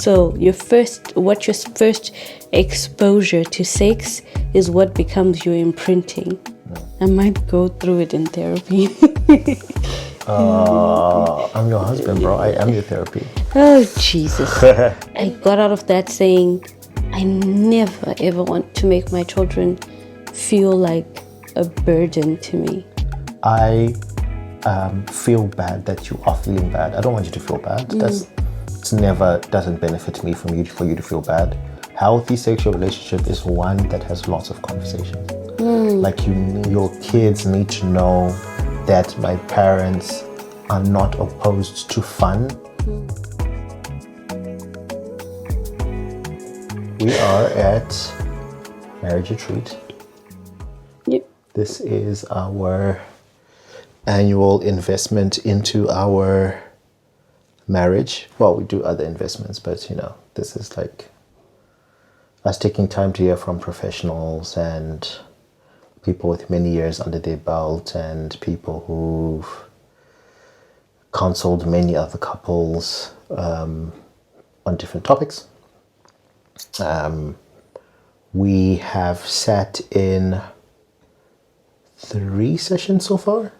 So your first exposure to sex is what becomes your imprinting. I might go through it in therapy. I'm your husband, bro. I am your therapy. Oh, Jesus. I got out of that saying, I never ever want to make my children feel like a burden to me. I feel bad that you are feeling bad. I don't want you to feel bad. Doesn't benefit me for you to feel bad. Healthy sexual relationship is one that has lots of conversations. Like your kids need to know that my parents are not opposed to fun. We are at Marriage Retreat. Yep. This is our annual investment into our marriage. Well, we do other investments, but this is like us taking time to hear from professionals and people with many years under their belt and people who've counseled many other couples on different topics. We have sat in 3 sessions so far.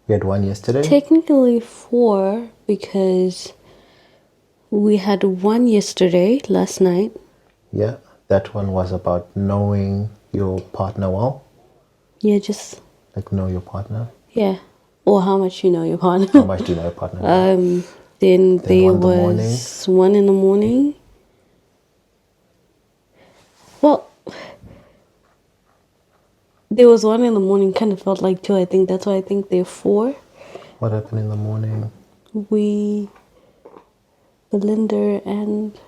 We had one yesterday. Technically 4, because we had one yesterday, last night. Yeah, that one was about knowing your partner well. Yeah, just... Like know your partner. Yeah, or how much you know your partner. How much do you know your partner? Then there was one in the morning. Well, there was one in the morning, kind of felt like 2, I think. That's why I think there are 4. What happened in the morning? Belinda and...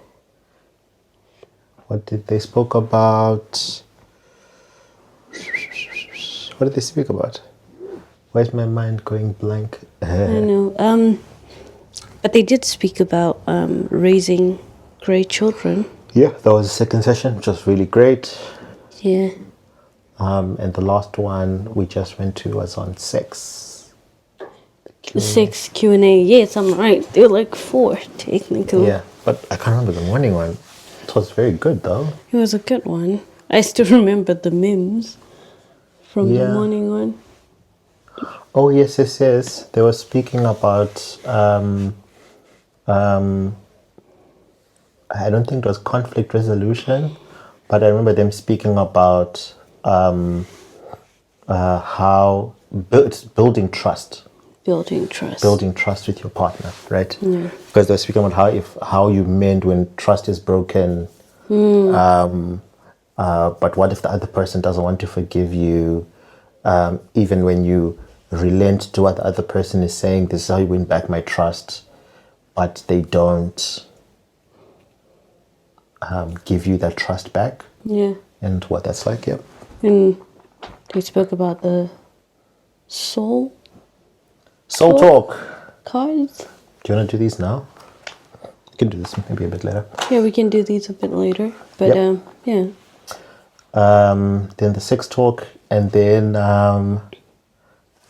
What did they spoke about? What did they speak about? Why is my mind going blank? I know. But they did speak about raising great children. Yeah, that was the second session, which was really great. Yeah. And the last one we just went to was on sex. The 6 Q&A. Yes, I'm right. There were like 4, technically. Yeah, but I can't remember the morning one. It was very good, though. It was a good one. I still remember the memes from the morning one. Oh, yes. They were speaking about, I don't think it was conflict resolution, but I remember them speaking about how building trust. Building trust. Building trust with your partner, right? Yeah. Because they're speaking about how you mend when trust is broken. But what if the other person doesn't want to forgive you? Even when you relent to what the other person is saying, this is how you win back my trust, but they don't give you that trust back. Yeah. And what that's like, yeah. And they spoke about the soul talk cards. Do you want to do these now? We can do this maybe a bit later. Yeah, we can do these a bit later. But yeah. Then the sex talk, and then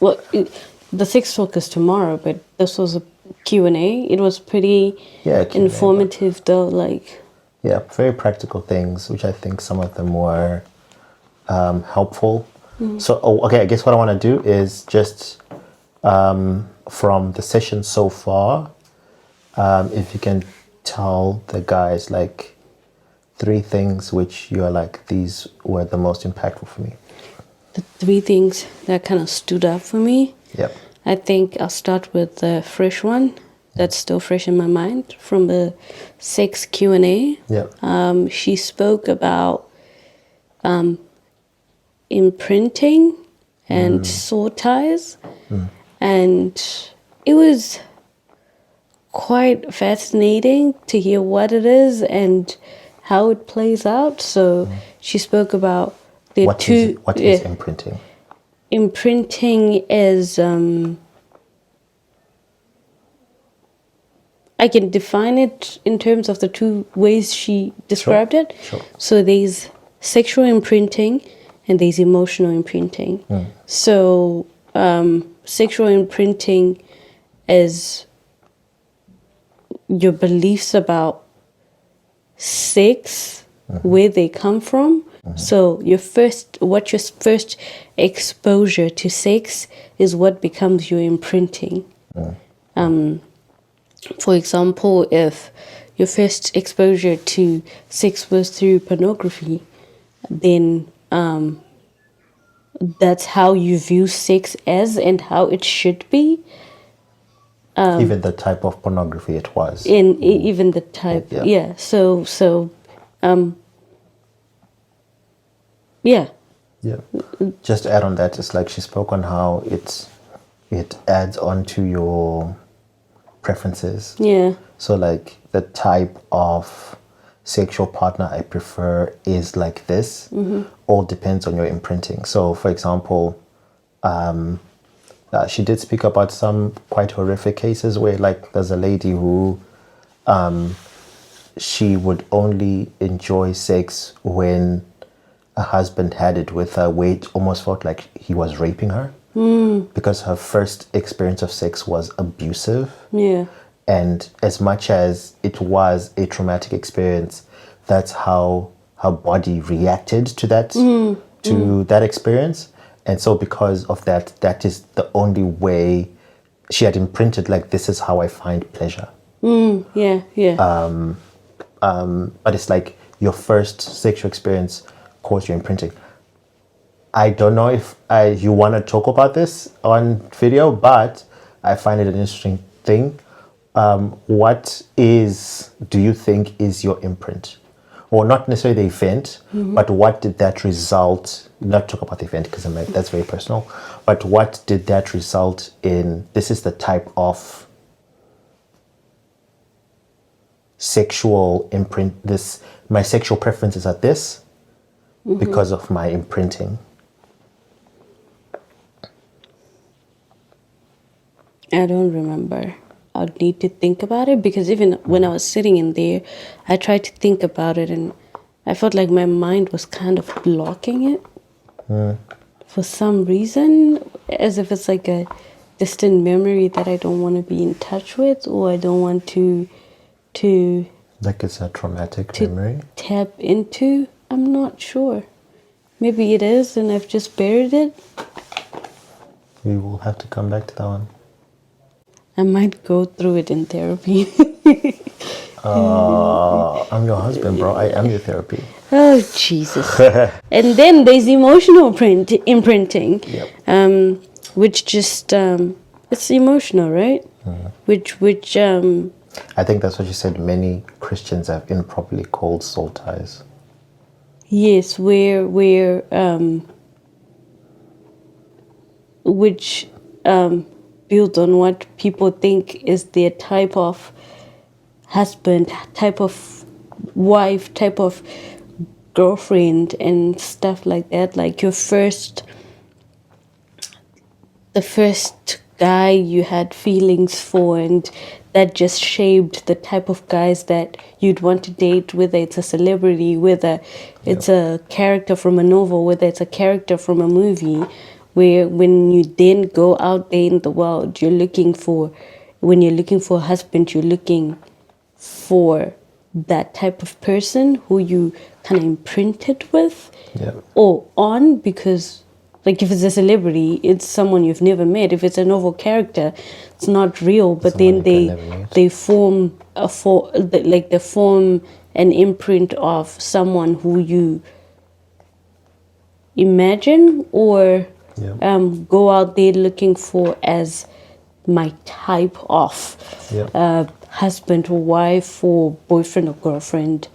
the sex talk is tomorrow, but this was a Q&A. It was pretty informative, though. Like, yeah, very practical things, which I think some of them were helpful. So, I guess what I want to do is just from the session so far, if you can tell the guys like 3 things which you are like, these were the most impactful for me. The 3 things that kind of stood out for me. Yep. I think I'll start with the fresh one that's still fresh in my mind from the sex Q&A. Yep. She spoke about imprinting and soul ties. And it was quite fascinating to hear what it is and how it plays out. So she spoke about the what is imprinting? Imprinting is I can define it in terms of the 2 ways she described it. Sure. So there's sexual imprinting and there's emotional imprinting. So sexual imprinting is your beliefs about sex, where they come from. So your first exposure to sex is what becomes your imprinting. For example, if your first exposure to sex was through pornography, then that's how you view sex as and how it should be. Even the type of pornography it was. Even the type, Yeah. yeah. Yeah. Yeah. Just to add on that, it's like she spoke on how it adds on to your preferences. Yeah. So like the type of sexual partner I prefer is like this. All depends on your imprinting. So for example, she did speak about some quite horrific cases where like there's a lady who she would only enjoy sex when a husband had it with her, where it almost felt like he was raping her because her first experience of sex was abusive. Yeah. And as much as it was a traumatic experience, that's how her body reacted to that that experience. And so because of that, that is the only way she had imprinted, like, this is how I find pleasure. Yeah. Yeah. But it's like your first sexual experience caused your imprinting. I don't know if you want to talk about this on video, but I find it an interesting thing. What do you think is your imprint? Or not necessarily the event, but what did that result, not talk about the event because that's very personal, but what did that result in? This is the type of sexual imprint, my sexual preferences are this because of my imprinting. I don't remember. I'd need to think about it because even when I was sitting in there, I tried to think about it and I felt like my mind was kind of blocking it for some reason, as if it's like a distant memory that I don't want to be in touch with, or I don't want to Like it's a traumatic memory? tap into. I'm not sure. Maybe it is and I've just buried it. We will have to come back to that one. I might go through it in therapy. I'm your husband, bro. I am your therapy. Oh, Jesus. And then there's emotional imprinting, Yep. which just, it's emotional, right? Which I think that's what you said. Many Christians have improperly called soul ties. yes, which build on what people think is their type of husband, type of wife, type of girlfriend and stuff like that. Like the first guy you had feelings for, and that just shaped the type of guys that you'd want to date, whether it's a celebrity, whether it's a character from a novel, whether it's a character from a movie, where when you then go out there in the world, when you're looking for a husband, you're looking for that type of person who you kind of imprinted with or on, because like if it's a celebrity, it's someone you've never met. If it's a novel character, it's not real, but Someone then they form an imprint of someone who you imagine or go out there looking for as my type of husband or wife or boyfriend or girlfriend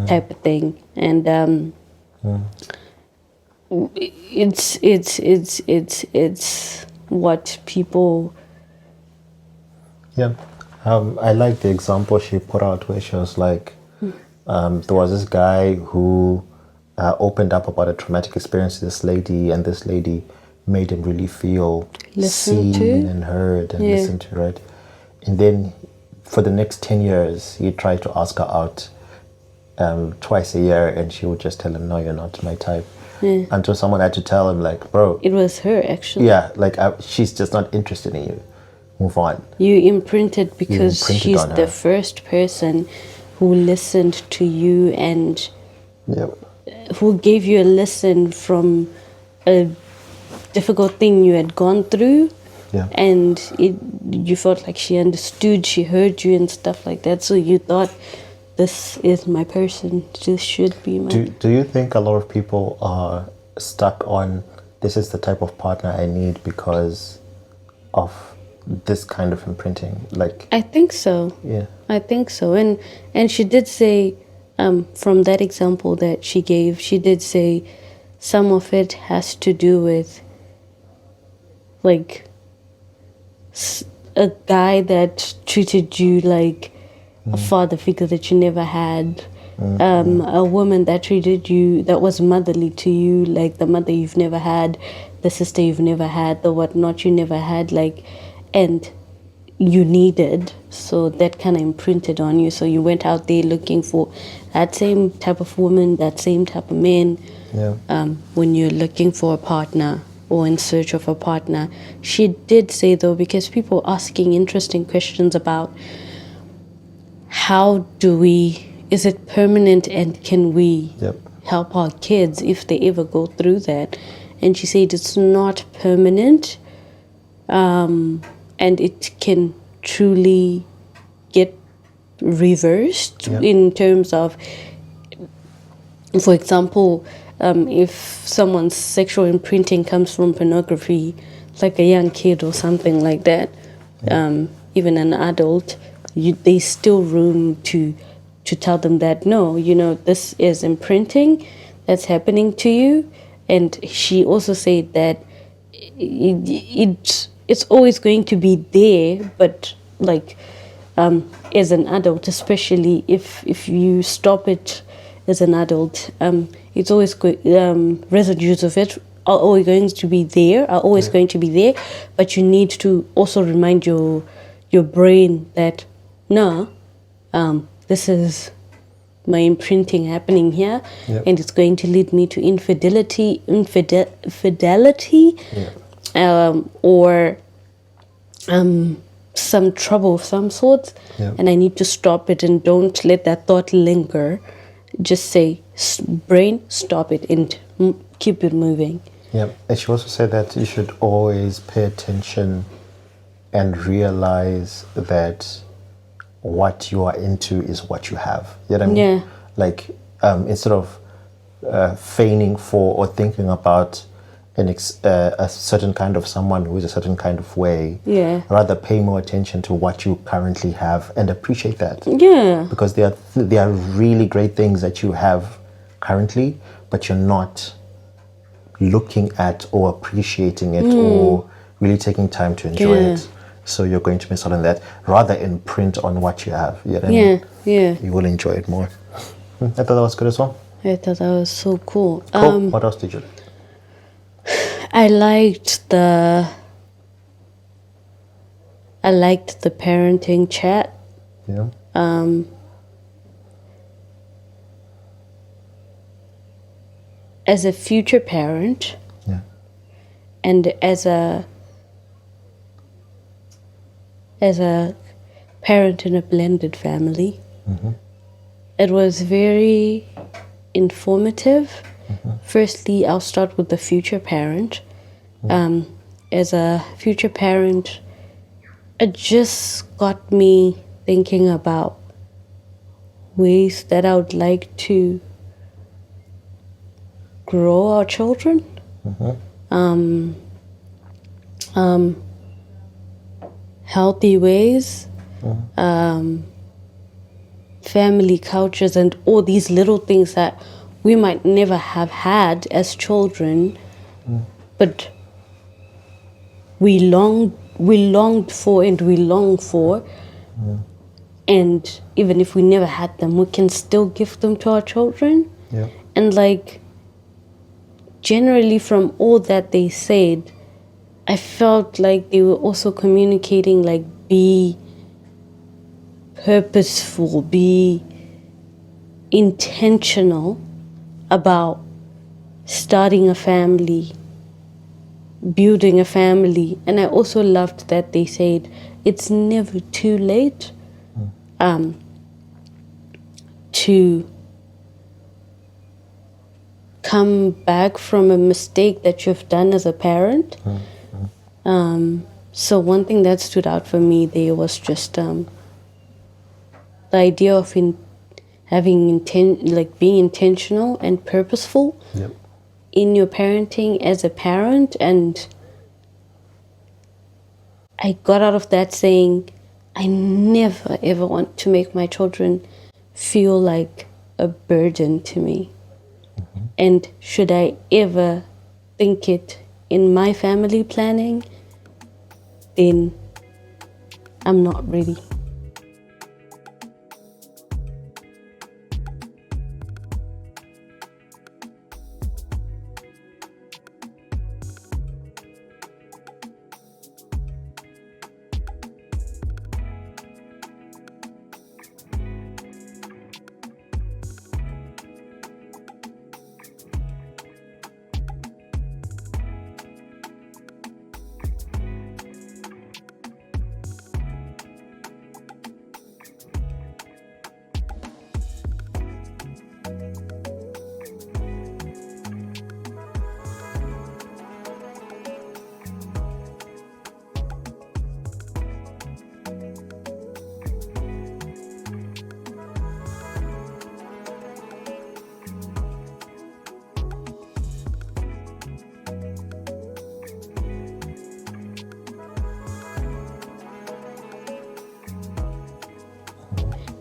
type of thing. And it's what people. I like the example she put out where she was like, there was this guy who opened up about a traumatic experience to this lady, and this lady made him really feel seen and heard and listened to, right? And then for the next 10 years, he tried to ask her out twice a year, and she would just tell him, no, you're not my type. Until someone had to tell him, like, bro, it was her actually. Yeah, like she's just not interested in you. move on. You imprinted because imprinted she's on the her. first person who listened to you and Yep. who gave you a lesson from a difficult thing you had gone through. Yeah. And you felt like she understood, she heard you and stuff like that. So you thought, this is my person. This should be my. Do you think a lot of people are stuck on this is the type of partner I need because of this kind of imprinting? Like, I think so. yeah. I think so. And she did say, from that example that she gave, she did say some of it has to do with like a guy that treated you like a father figure that you never had. A woman that treated you, that was motherly to you, like the mother you've never had, the sister you've never had, the whatnot you never had, like, and you needed. So that kind of imprinted on you. So you went out there looking for that same type of woman, that same type of man. Yeah. When you're looking for a partner or in search of a partner. She did say, though, because people are asking interesting questions about how do we, is it permanent and can we Yep. help our kids if they ever go through that? And she said it's not permanent, and it can truly get reversed Yep. in terms of, for example, if someone's sexual imprinting comes from pornography, like a young kid or something like that, even an adult, there's still room to tell them that, no, this is imprinting that's happening to you. And she also said that it's always going to be there, but like as an adult, especially if you stop it as an adult, it's always residues of it are always going to be there, but you need to also remind your brain that no, this is my imprinting happening here. Yep. And it's going to lead me to infidelity, or some trouble of some sort. Yep. And I need to stop it, and don't let that thought linger. Just say, brain, stop it, and keep it moving. Yeah, and she also said that you should always pay attention and realize that what you are into is what you have. You know what I mean? Yeah. Like, instead of feigning for or thinking about a certain kind of someone who is a certain kind of way, Yeah. rather pay more attention to what you currently have and appreciate that. Yeah. Because there are really great things that you have currently, but you're not looking at or appreciating it or really taking time to enjoy it. So you're going to miss out on that. Rather imprint on what you have. You know what I mean? Yeah. You will enjoy it more. I thought that was good as well. I thought that was so cool. Cool. What else did you like? I liked the parenting chat. Yeah. As a future parent, Yeah. and as a parent in a blended family, it was very informative. Firstly, I'll start with the future parent. As a future parent, it just got me thinking about ways that I would like to grow our children. Healthy ways, family cultures, and all these little things that we might never have had as children, but we longed for and we long for. And even if we never had them, we can still give them to our children. Yeah. And like, generally from all that they said, I felt like they were also communicating, like, be purposeful, be intentional about starting a family, building a family. And I also loved that they said, it's never too late to come back from a mistake that you've done as a parent. So one thing that stood out for me there was just the idea of being intentional and purposeful Yep. in your parenting as a parent. And I got out of that saying, I never ever want to make my children feel like a burden to me. And should I ever think it in my family planning, then I'm not ready.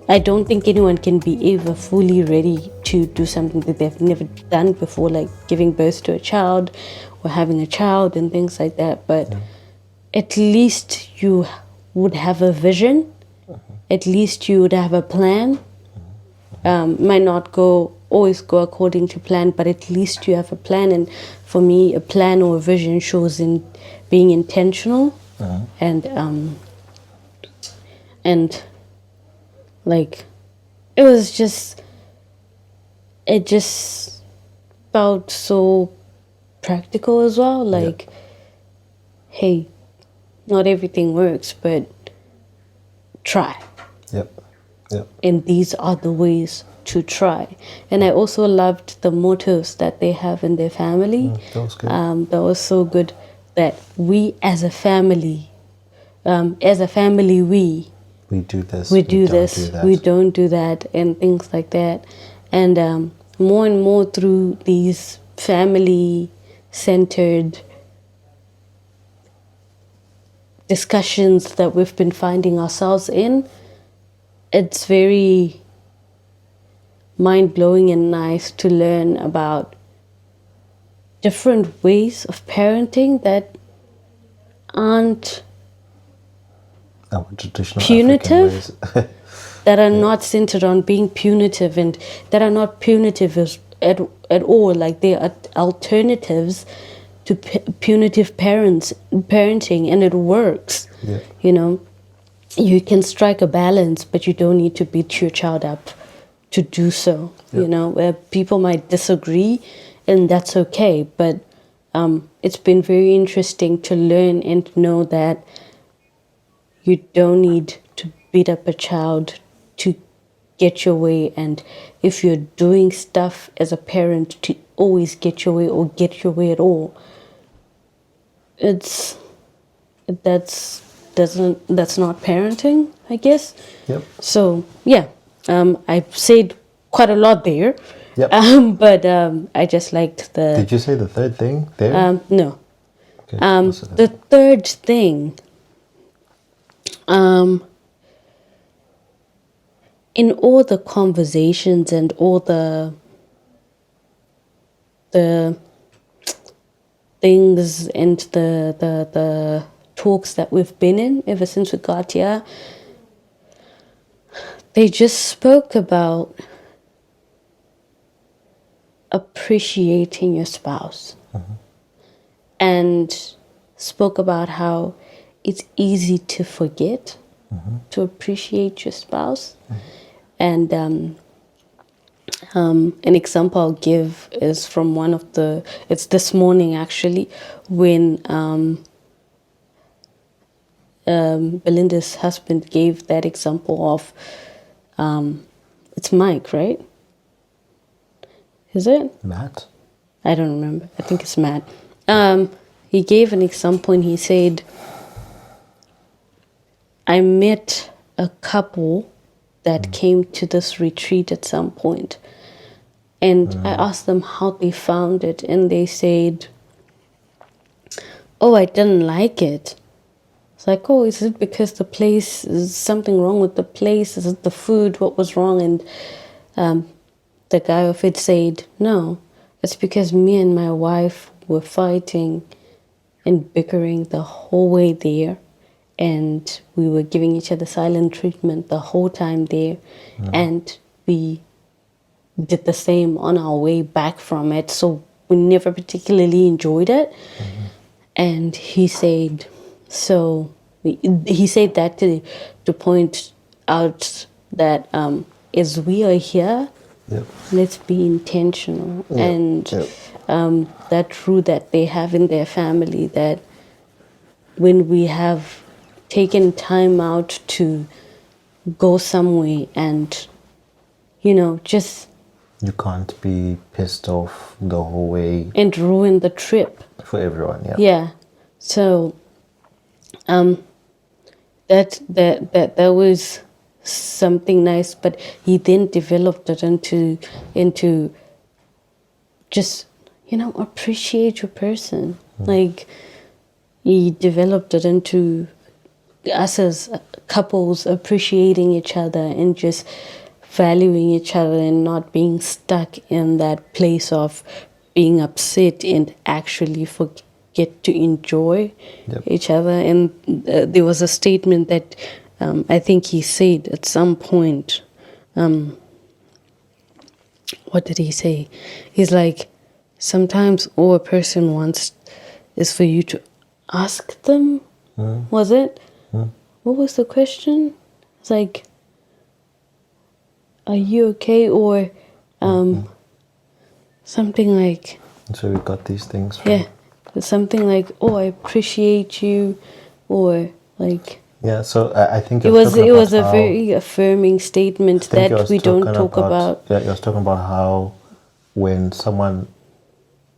I don't think anyone can be ever fully ready to do something that they've never done before, like giving birth to a child or having a child and things like that. But at least you would have a vision. At least you would have a plan. Might not always go according to plan, but at least you have a plan. And for me, a plan or a vision shows in being intentional and like it just felt so practical as well. Like, hey, not everything works, but try. Yep. And these are the ways to try. And I also loved the mottos that they have in their family. That was good. That was so good that we as a family, we do this. we do this, don't do that. we don't do that, and things like that. And more and more through these family-centered discussions that we've been finding ourselves in, it's very mind-blowing and nice to learn about different ways of parenting that aren't Our traditional punitive, African ways. that are not centered on being punitive, and that are not punitive at all. Like, they are alternatives to punitive parenting, and it works. Yeah. You know, you can strike a balance, but you don't need to beat your child up to do so. You know, where people might disagree, and that's okay. But it's been very interesting to learn and know that you don't need to beat up a child to get your way. And if you're doing stuff as a parent to always get your way or get your way at all, that's not parenting, I guess. Yep. So yeah, I've said quite a lot there. Yep. But I just liked the. Did you say the third thing there? No. Okay, The third thing. In all the conversations and all the things and the talks that we've been in ever since we got here, they just spoke about appreciating your spouse, and spoke about how it's easy to forget to appreciate your spouse. And an example I'll give is from it's this morning actually, when Belinda's husband gave that example of, it's Mike, right? Is it? Matt? I don't remember. I think it's Matt. He gave an example and he said, I met a couple that came to this retreat at some point, and I asked them how they found it, and they said, oh, I didn't like it. It's like, oh, is it because the place, is something wrong with the place? Is it the food? What was wrong? And the guy of it said, no, it's because me and my wife were fighting and bickering the whole way there. And we were giving each other silent treatment the whole time there. And we did the same on our way back from it. So we never particularly enjoyed it. And he said, he said that to point out that as we are here, let's be intentional. And that rule that they have in their family, that when we have taken time out to go somewhere and, just... You can't be pissed off the whole way. And ruin the trip. For everyone, yeah. Yeah. So, that was something nice, but he then developed it into just, appreciate your person. Like, he developed it into us as couples appreciating each other and just valuing each other and not being stuck in that place of being upset and actually forget to enjoy each other. And there was a statement that I think he said at some point. What did he say? He's like, sometimes all a person wants is for you to ask them. Was it? What was the question? It's like, are you okay? Or something like... So we got these things from... Yeah, something like, oh, I appreciate you, or like... Yeah, so I think it was a very affirming statement that we don't talk about. Yeah, you was talking about how when someone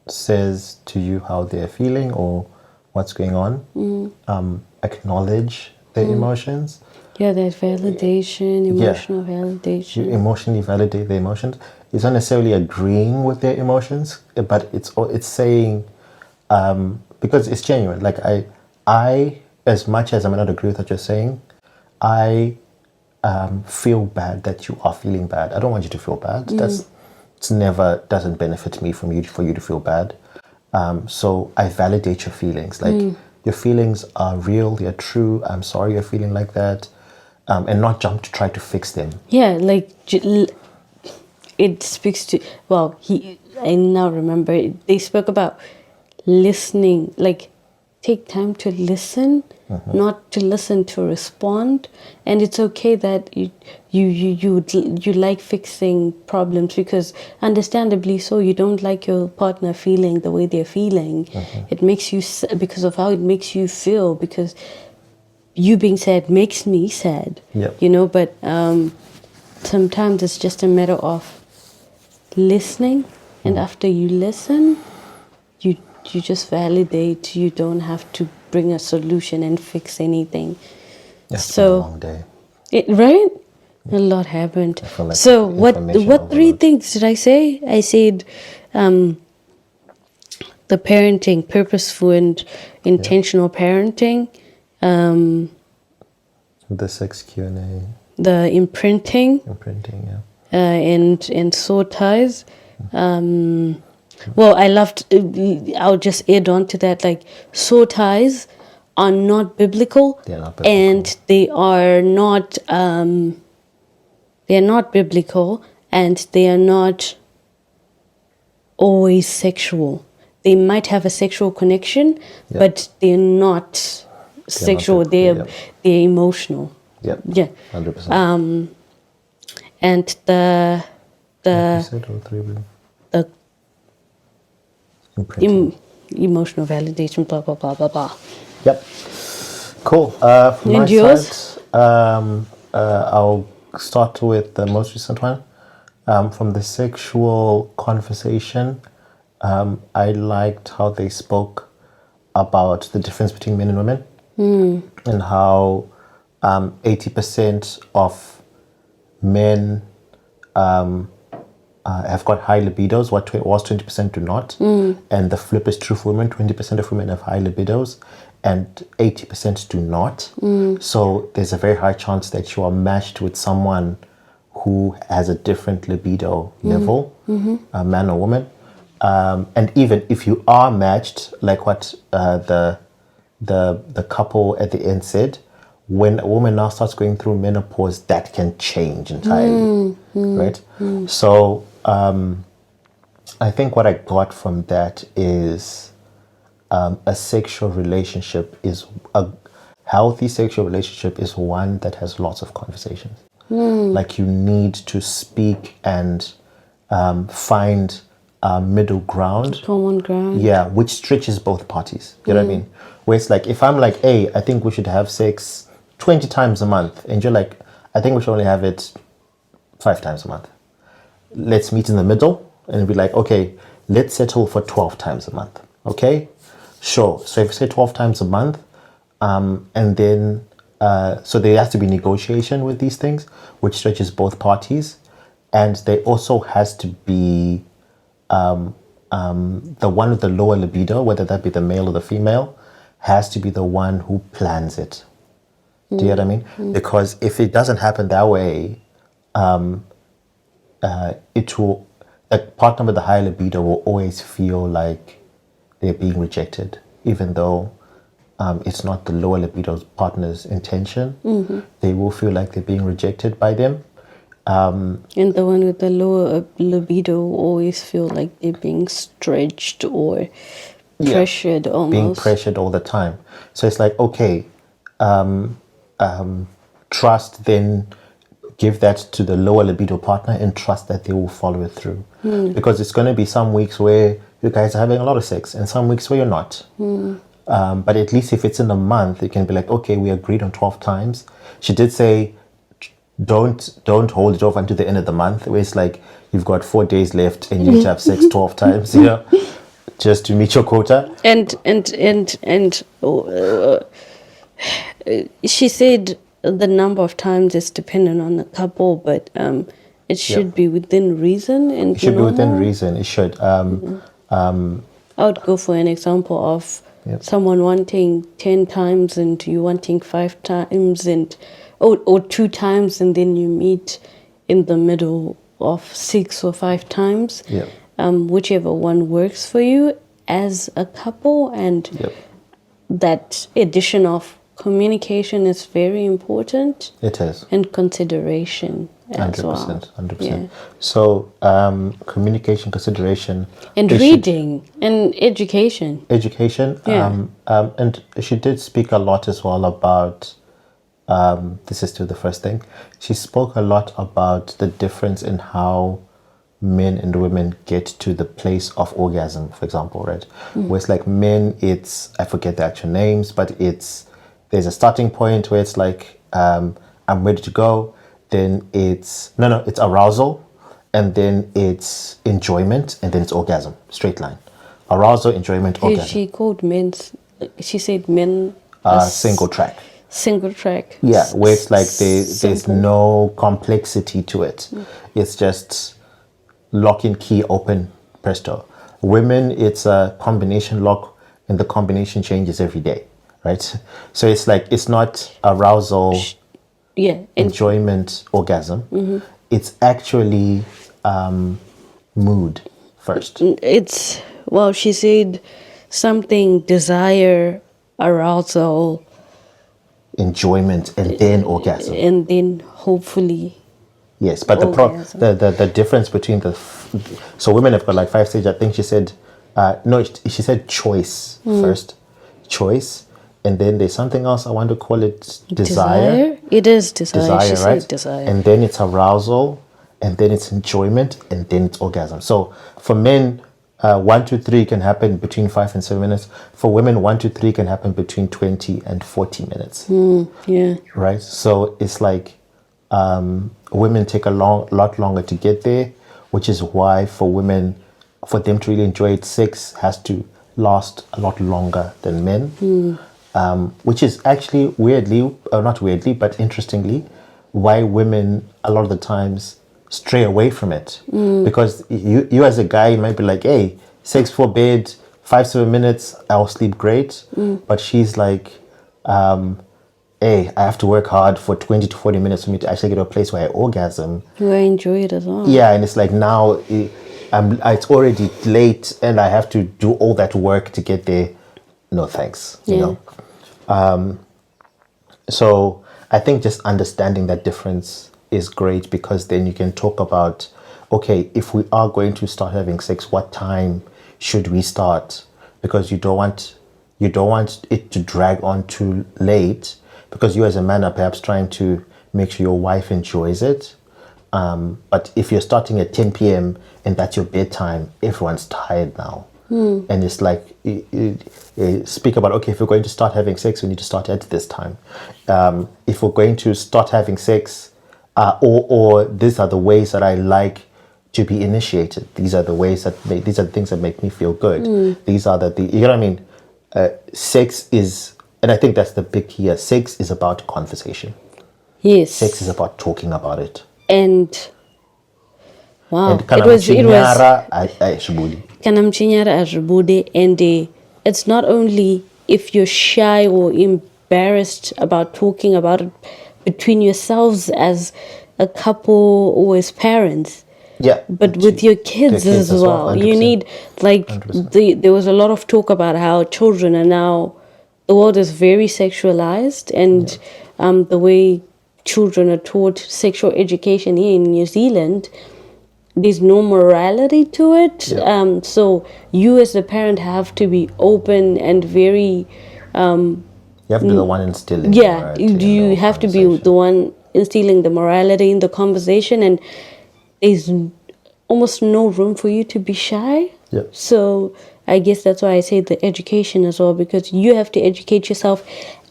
says to you how they're feeling or what's going on, acknowledge their emotions. Yeah, that validation, emotional validation. You emotionally validate their emotions. It's not necessarily agreeing with their emotions, but it's saying, because it's genuine. Like I, as much as I may not agree with what you're saying, I feel bad that you are feeling bad. I don't want you to feel bad. Doesn't benefit me for you to feel bad. So I validate your feelings. Like your feelings are real, they're true. I'm sorry you're feeling like that. And not jump to try to fix them. Yeah, like it speaks to, I now remember, they spoke about listening, like take time to listen, not to listen to respond. And it's okay that you like fixing problems, because understandably so, you don't like your partner feeling the way they're feeling. It makes you, because of how it makes you feel, because you being sad makes me sad. But sometimes it's just a matter of listening, and after you listen, you just validate. You don't have to bring a solution and fix anything. It's been a long day. Right? A lot happened. Like so what 3 things did I say? I said the parenting, purposeful and intentional parenting. The sex Q&A. The imprinting, yeah. And soul ties. Well, I loved. I'll just add on to that. Like, soul ties are not biblical, and they are not. They are not biblical, and they are not always sexual. They might have a sexual connection, but they're not sexual. They're emotional. Yeah. 100%. And the Imprinting. Emotional validation, blah blah blah blah blah. Yep. Cool. From And my yours? side, I'll start with the most recent one. From the sexual conversation, I liked how they spoke about the difference between men and women and how 80% of men have got high libidos, what was 20% do not. And the flip is true for women. 20% of women have high libidos and 80% do not. So there's a very high chance that you are matched with someone who has a different libido level, a man or woman. And even if you are matched, like what the couple at the end said, when a woman now starts going through menopause, that can change entirely, right? So I think what I got from that is a sexual relationship is a healthy sexual relationship is one that has lots of conversations. Like you need to speak and find a middle ground. Common ground. Yeah, which stretches both parties. You know what I mean? Where it's like, if I'm like, hey, I think we should have sex 20 times a month. And you're like, I think we should only have it 5 times a month. Let's meet in the middle and be like, okay, let's settle for 12 times a month. Okay? Sure. So if you say 12 times a month, and then, so there has to be negotiation with these things, which stretches both parties. And there also has to be the one with the lower libido, whether that be the male or the female, has to be the one who plans it. Do you know what I mean? Because if it doesn't happen that way, it will, a partner with the high libido will always feel like they're being rejected, even though it's not the lower libido partner's intention. They will feel like they're being rejected by them. And the one with the lower libido always feel like they're being stretched or pressured almost. Being pressured all the time. So it's like, okay, trust, then give that to the lower libido partner and trust that they will follow it through. Because it's going to be some weeks where you guys are having a lot of sex and some weeks where you're not. But at least if it's in a month, you can be like, okay, we agreed on 12 times. She did say, don't hold it off until the end of the month, where it's like you've got 4 days left and you need to have sex 12 times, you know, just to meet your quota. And she said the number of times is dependent on the couple, but it should be within reason. And it should be within reason. It should. I would go for an example of someone wanting 10 times and you wanting 5 times and or 2 times, and then you meet in the middle of 6 or 5 times. Whichever one works for you as a couple, and that addition of communication is very important. It is. And consideration as 100%, well. 100%. Yeah. So communication, consideration, and reading and education. Education. And she did speak a lot as well about. This is still the first thing. She spoke a lot about the difference in how men and women get to the place of orgasm, for example, right? Where it's like men, it's, I forget the actual names, but there's a starting point where it's like, I'm ready to go. Then it's arousal, and then it's enjoyment, and then it's orgasm, straight line. Arousal, enjoyment, orgasm. She said men. Single track. Single track. Yeah, where it's like there's no complexity to it. It's just lock and key, open, presto. Women, it's a combination lock, and the combination changes every day, right? So it's like, it's not arousal, enjoyment, orgasm. It's actually mood first. It's, well, she said something desire, arousal, enjoyment, and then orgasm, and then hopefully yes. But the difference between so women have got like 5 stages. I think she said she said choice first, choice, and then there's something else I want to call it desire. It is desire, she right? said desire. And then it's arousal, and then it's enjoyment, and then it's orgasm. So for men, 1 to 3 can happen between 5 and 7 minutes. For women, 1 to 3 can happen between 20 and 40 minutes. Yeah. Right? So it's like women take a lot longer to get there, which is why for women, for them to really enjoy it, sex has to last a lot longer than men. Which is actually weirdly, not weirdly, but interestingly, why women a lot of the times stray away from it. Because you as a guy, you might be like, hey, sex for bed, 5-7 minutes, I'll sleep great. But she's like, hey, I have to work hard for 20 to 40 minutes for me to actually get to a place where I orgasm. Where I enjoy it as well. Yeah, and it's like now it's already late and I have to do all that work to get there. No thanks, you know. So I think just understanding that difference is great, because then you can talk about, okay, if we are going to start having sex, what time should we start? Because you don't want it to drag on too late, because you as a man are perhaps trying to make sure your wife enjoys it. But if you're starting at 10 p.m. and that's your bedtime, everyone's tired now. And it's like, speak about, okay, if we're going to start having sex, we need to start at this time. If we're going to start having sex, or these are the ways that I like to be initiated. These are the ways these are the things that make me feel good. These are you know what I mean? Sex is, and I think that's the big key here, sex is about conversation. Yes. Sex is about talking about it. And wow, And it was Shibuli. and it's not only if you're shy or embarrassed about talking about it between yourselves as a couple or as parents. Yeah, but with your kids as well. You need, like, there was a lot of talk about how children are now, the world is very sexualized, and the way children are taught sexual education here in New Zealand, there's no morality to it. So you as a parent have to be open and very you have to be the one instilling you have to be the one instilling the morality in the conversation, and there's almost no room for you to be shy. So I guess that's why I say the education as well, because you have to educate yourself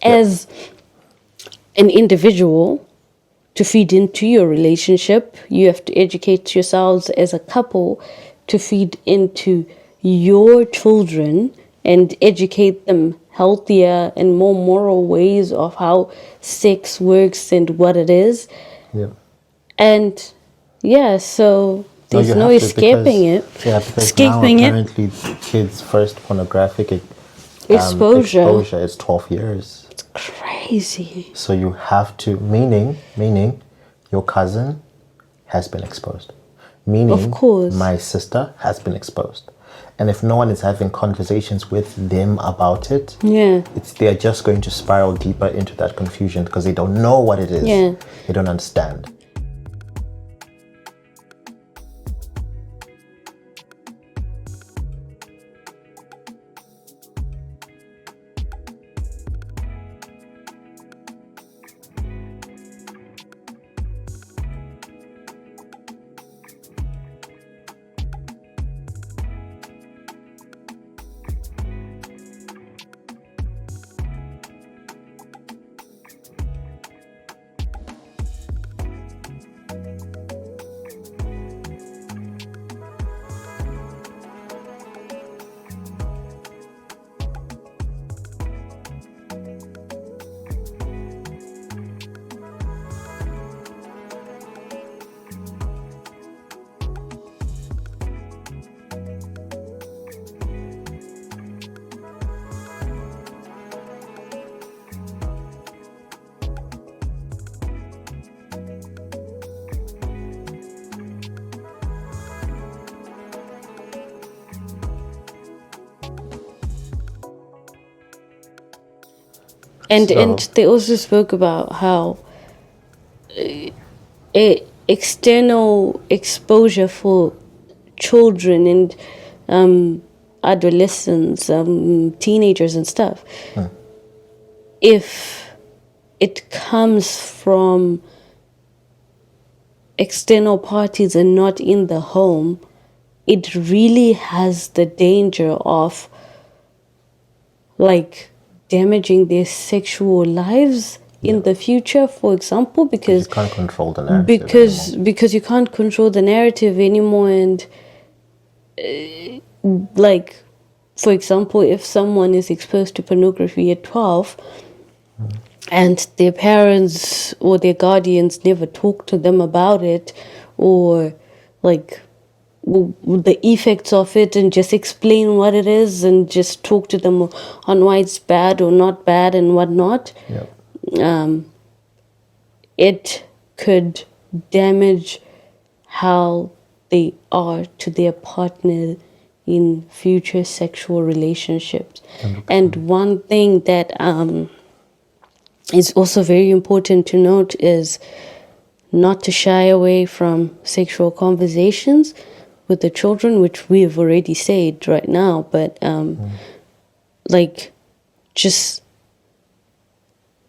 as an individual to feed into your relationship. You have to educate yourselves as a couple to feed into your children and educate them healthier and more moral ways of how sex works and what it is. And so there's no escaping it. Yeah, because now apparently kids' first pornographic exposure is 12 years. It's crazy. So you have to, meaning your cousin has been exposed. Meaning, of course, my sister has been exposed. And if no one is having conversations with them about it, they're just going to spiral deeper into that confusion because they don't know what it is. They don't understand. And they also spoke about how external exposure for children and adolescents, teenagers and stuff, if it comes from external parties and not in the home, it really has the danger of like damaging their sexual lives in the future, for example, because you can't control the narrative anymore. because you can't control the narrative anymore. And like, for example, if someone is exposed to pornography at 12 and their parents or their guardians never talk to them about it, or like the effects of it, and just explain what it is and just talk to them on why it's bad or not bad and whatnot, it could damage how they are to their partner in future sexual relationships. 100%. And one thing that is also very important to note is not to shy away from sexual conversations with the children, which we have already said right now, but like, just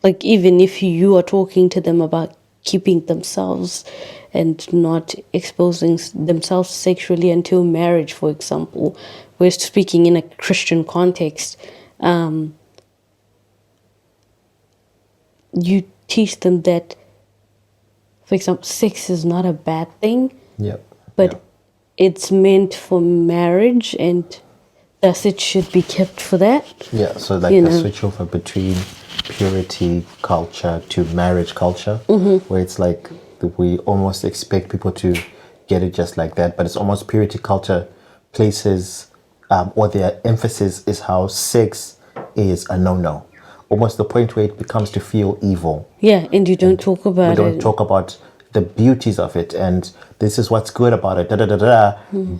like, even if you are talking to them about keeping themselves and not exposing themselves sexually until marriage, for example, we're speaking in a Christian context, you teach them that, for example, sex is not a bad thing, but it's meant for marriage, and thus it should be kept for that. Yeah, so like the switch over between purity culture to marriage culture, where it's like we almost expect people to get it just like that, but it's almost purity culture places, or their emphasis is how sex is a no-no. Almost the point where it becomes to feel evil. Yeah, and you don't talk about it. We don't talk about the beauties of it, and this is what's good about it,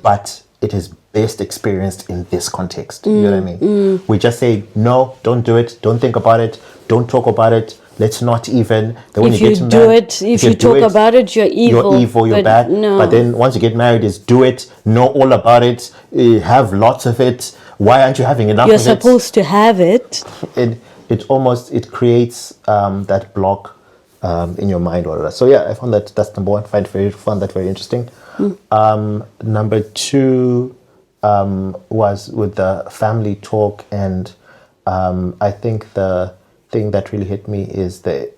but it is best experienced in this context. You know what I mean? We just say, no, don't do it, don't think about it, don't talk about it, let's not even. Then when if you you get do married, it, if you talk about it, you're evil. You're evil, you're bad. No. But then once you get married, is do it, know all about it, have lots of it. Why aren't you having enough You're of it? You're supposed to have it. It creates that block in your mind, or so. Yeah, I found that's number one. Found that very interesting. Number two was with the family talk, and I think the thing that really hit me is the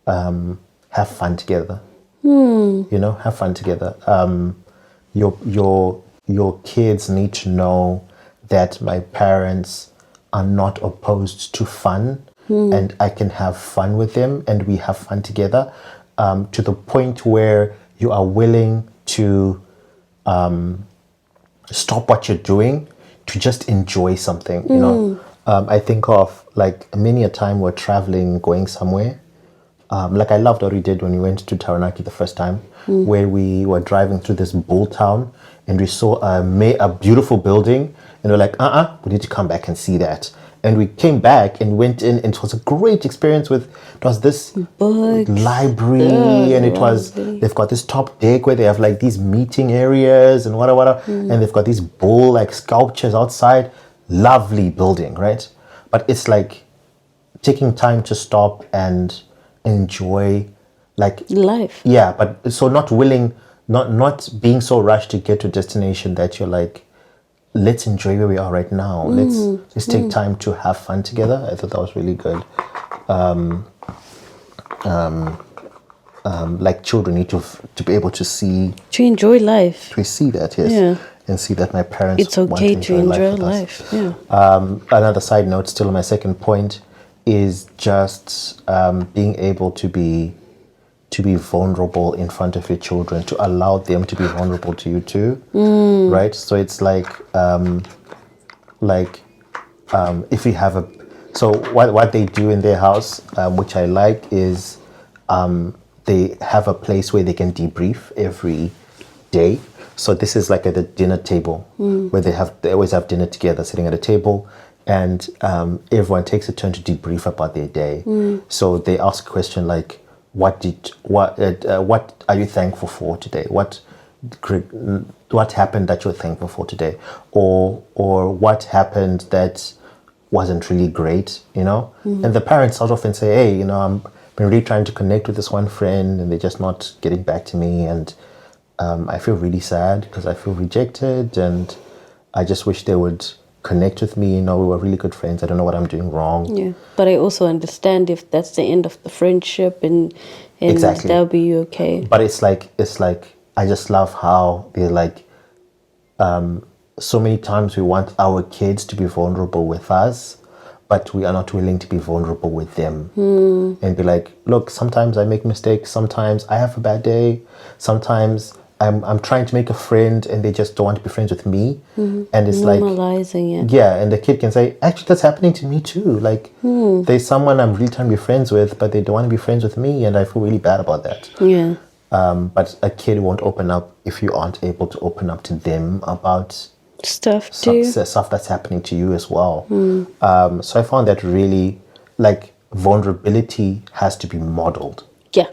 have fun together. You know, have fun together. Your kids need to know that my parents are not opposed to fun, and I can have fun with them, and we have fun together, to the point where you are willing to stop what you're doing to just enjoy something. You know, I think of like many a time we're traveling, going somewhere. Like I loved what we did when we went to Taranaki the first time, where we were driving through this bull town and we saw a beautiful building, and we're like, we need to come back and see that. And we came back and went in, and it was a great experience it was this books, library, and they've got this top deck where they have like these meeting areas and whatever, and they've got these bull like sculptures outside. Lovely building, right? But it's like taking time to stop and enjoy like life. Yeah, but so not being so rushed to get to a destination that you're like, let's enjoy where we are right now. Let's take time to have fun together. I thought that was really good. Like children need to be able to enjoy life. To see that, yes. Yeah. And see that my parents it's okay want to enjoy life. Yeah. Another side note, still on my second point, is just being able to be vulnerable in front of your children, to allow them to be vulnerable to you too, right? So it's like if we have what they do in their house, which I like, is they have a place where they can debrief every day. So this is like at the dinner table, where they always have dinner together, sitting at a table, and everyone takes a turn to debrief about their day. So they ask a question like, what are you thankful for today? What happened that you're thankful for today? Or what happened that wasn't really great, you know? And the parents sort of say, hey, you know, I've been really trying to connect with this one friend and they're just not getting back to me, and I feel really sad because I feel rejected, and I just wish they would connect with me. You know, we were really good friends. I don't know what I'm doing wrong. Yeah, but I also understand if that's the end of the friendship, and Exactly. that'll be okay. But it's like I just love how they're like, so many times we want our kids to be vulnerable with us, but we are not willing to be vulnerable with them. And be like, look, sometimes I make mistakes, sometimes I have a bad day, sometimes I'm trying to make a friend and they just don't want to be friends with me. And it's Normalizing it. yeah, and the kid can say, actually, that's happening to me too. Like, there's someone I'm really trying to be friends with, but they don't want to be friends with me, and I feel really bad about that. Yeah. But a kid won't open up if you aren't able to open up to them about Stuff too. stuff that's happening to you as well. So I found that really, like, vulnerability has to be modeled. Yeah.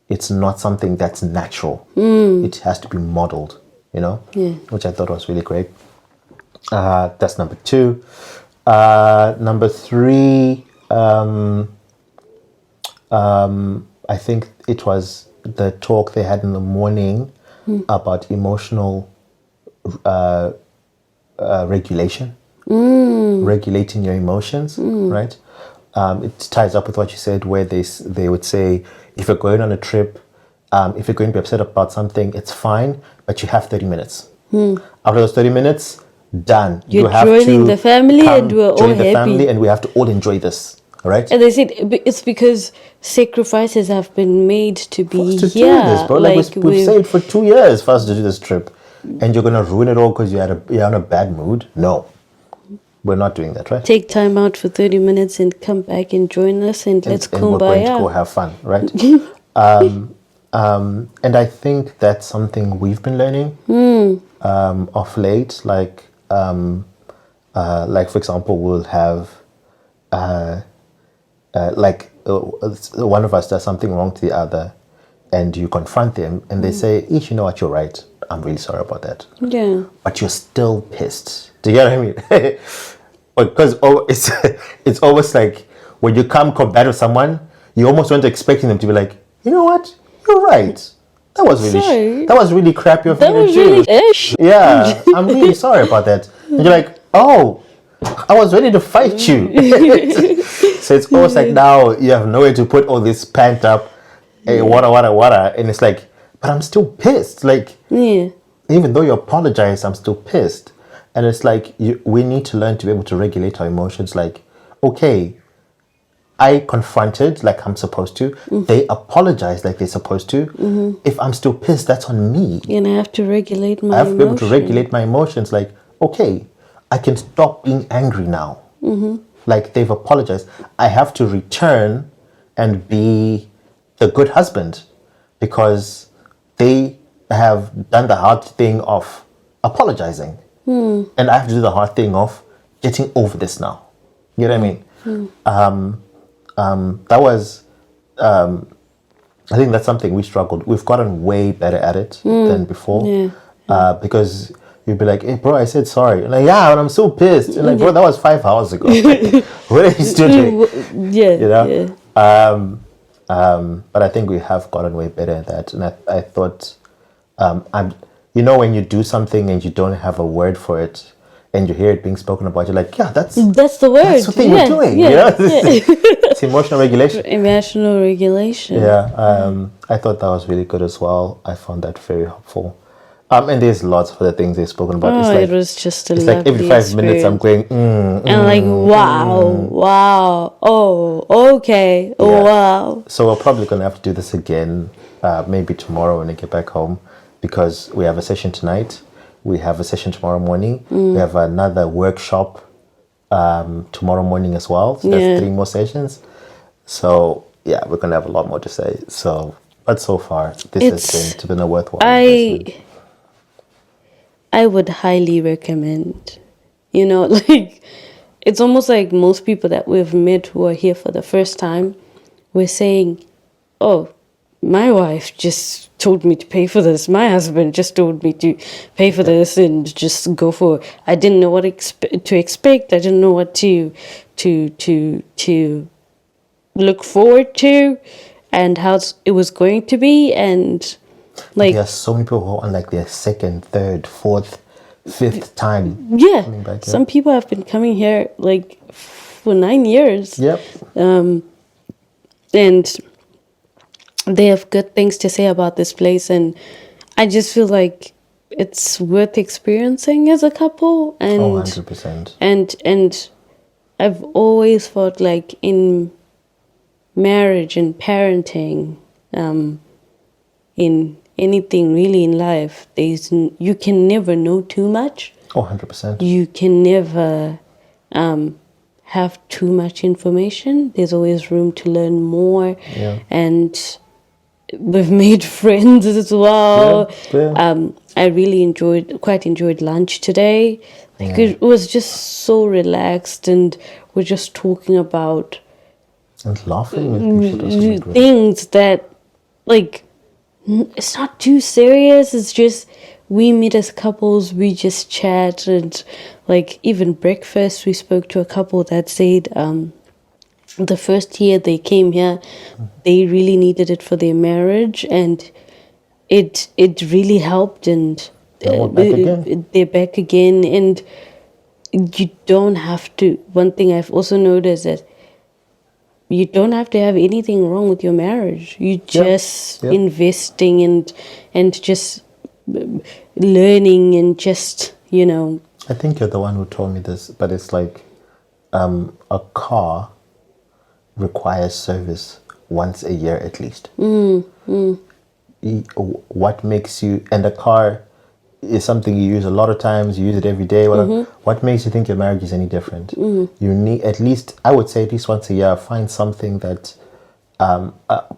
It's not something that's natural. It has to be modeled, you know? Yeah. Which I thought was really great. That's number 2. Number 3, I think it was the talk they had in the morning about emotional regulation, regulating your emotions, right? It ties up with what you said, where they would say, if you're going on a trip, if you're going to be upset about something, it's fine, but you have 30 minutes. After those 30 minutes, done. You're you have joining to the family come and we're all join the happy. family, and we have to all enjoy this. All right. And they said it's because sacrifices have been made to be To here. do this, bro. Like, we've saved for 2 years for us to do this trip, and you're gonna ruin it all because you're in a bad mood. No, we're not doing that, right? Take time out for 30 minutes and come back and join us and let's And we're going to go kumbaya. have fun, right? And I think that's something we've been learning of late. Like for example, we'll have one of us does something wrong to the other, and you confront them, and they say, "Ish, you know what? You're right. I'm really sorry about that." Yeah. But you're still pissed. Do you get what I mean? Because it's almost like when you come combat with someone, you almost want to expecting them to be like, you know what? You're right. That was Sorry. really crappy of me That to was do. really ish. Yeah, I'm really sorry about that. And you're like, oh, I was ready to fight you. So it's almost like now you have nowhere to put all this pent up, water, and it's like, but I'm still pissed. Like, Yeah. even though you apologize, I'm still pissed. And it's like, we need to learn to be able to regulate our emotions. Like, okay, I confronted like I'm supposed to. They apologize like they're supposed to. If I'm still pissed, that's on me. And I have to regulate my I have to be able to emotion. regulate my emotions. Like, okay, I can stop being angry now. Like, they've apologized. I have to return and be the good husband because they have done the hard thing of apologizing. And I have to do the hard thing of getting over this now. You know what I mean? That was, I think that's something we struggled. We've gotten way better at it than before. Yeah. Because you'd be like, hey, bro, I said sorry. And like, yeah, and I'm so pissed. And like, bro, that was 5 hours ago. What are you still doing? Yeah. You know? Yeah. But I think we have gotten way better at that. And I thought, you know, when you do something and you don't have a word for it, and you hear it being spoken about, you're like, yeah, that's the word. That's the thing we're doing. Yeah. You know? Yeah. It's emotional regulation. Emotional regulation. Yeah, I thought that was really good as well. I found that very helpful. And there's lots of other things they've spoken about. Oh, It's it was just a it's like every 5 minutes I'm going, and like, wow, oh, okay, oh, Yeah. wow. So we're probably going to have to do this again, maybe tomorrow when I get back home, because we have a session tonight. We have a session tomorrow morning. We have another workshop tomorrow morning as well. So that's 3 more sessions. So yeah, we're going to have a lot more to say. So, but so far, this has been a worthwhile investment. I would highly recommend, you know, like, it's almost like most people that we've met who are here for the first time, we're saying, oh, my wife just told me to pay for this. My husband just told me to pay for this and just go for it. I didn't know what to expect. I didn't know what to look forward to and how it was going to be. And Like, There are so many people who are on like their second, third, fourth, fifth time yeah, coming back here. some people have been coming here like for 9 years. Yep. And they have good things to say about this place, and I just feel like it's worth experiencing as a couple. And Oh, 100%. and I've always felt like in marriage and parenting, in anything really in life, you can never know too much. Oh, 100%. You can never have too much information. There's always room to learn more. Yeah. And we've made friends as well. Yeah. I really quite enjoyed lunch today. Like, it was just so relaxed, and we're just talking about And laughing with people does really great. things that, like, it's not too serious. It's just we meet as couples, we just chat, and like even breakfast, we spoke to a couple that said the first year they came here, they really needed it for their marriage, and it really helped, and Now we're back again. they're back again. And you don't have to. One thing I've also noticed that you don't have to have anything wrong with your marriage. You just investing and just learning and just, I think you're the one who told me this, but it's like a car requires service once a year at least. What makes you, and a car is something you use a lot of times, you use it every day, whatever. What makes you think your marriage is any different? You need at least, I would say at least once a year, find something that,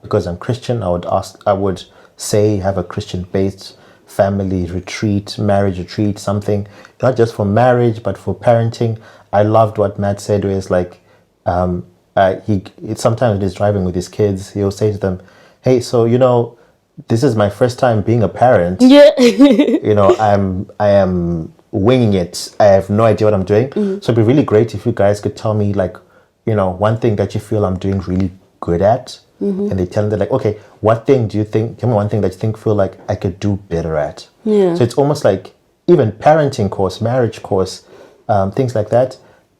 because I'm Christian, I would say have a Christian-based family retreat, marriage retreat, something, not just for marriage, but for parenting. I loved what Matt said, where it's like, sometimes when he's driving with his kids, he'll say to them, hey, so, this is my first time being a parent. yeah. I am winging it. I have no idea what I'm doing. So it'd be really great if you guys could tell me, like, one thing that you feel I'm doing really good at. And they tell them, like, okay, what thing do you think, tell me one thing that you feel like I could do better at. Yeah. So it's almost like even parenting course, marriage course, things like that.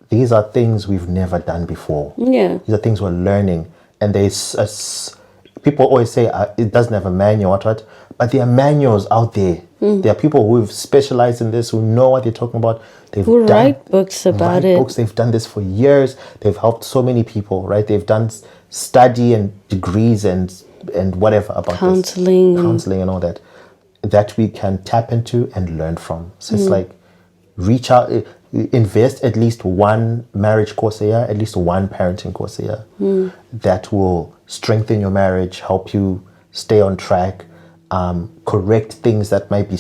These are things we've never done before. Yeah. These are things we're learning. And people always say it doesn't have a manual, what, but there are manuals out there. There are people who've specialized in this, who know what they're talking about. Who write books about it. They've done this for years. They've helped so many people, right? They've done study and degrees and whatever about counseling and all that we can tap into and learn from. So it's like, reach out, invest at least one marriage course a year, at least one parenting course a year. That will strengthen your marriage, help you stay on track, correct things that might be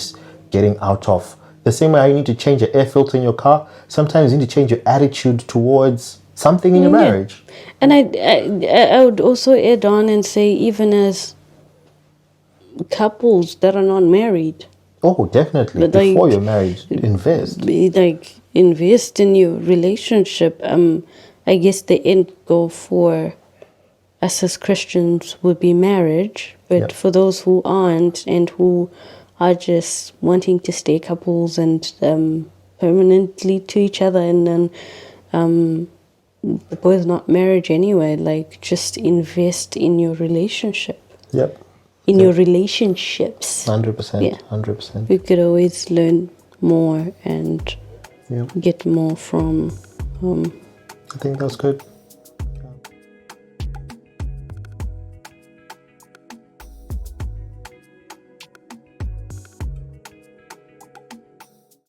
getting out of. The same way you need to change your air filter in your car, sometimes you need to change your attitude towards something in your marriage. And I would also add on and say, even as couples that are not married. Oh, definitely. Before you're married, invest. Invest in your relationship. I guess the end goal for us as Christians would be marriage, but for those who aren't and who are just wanting to stay couples and permanently to each other, and then the goal is not marriage anyway. Like, just invest in your relationship. Yep. In your relationships. 100%. Yeah. 100%. We could always learn more and get more from. I think that's good.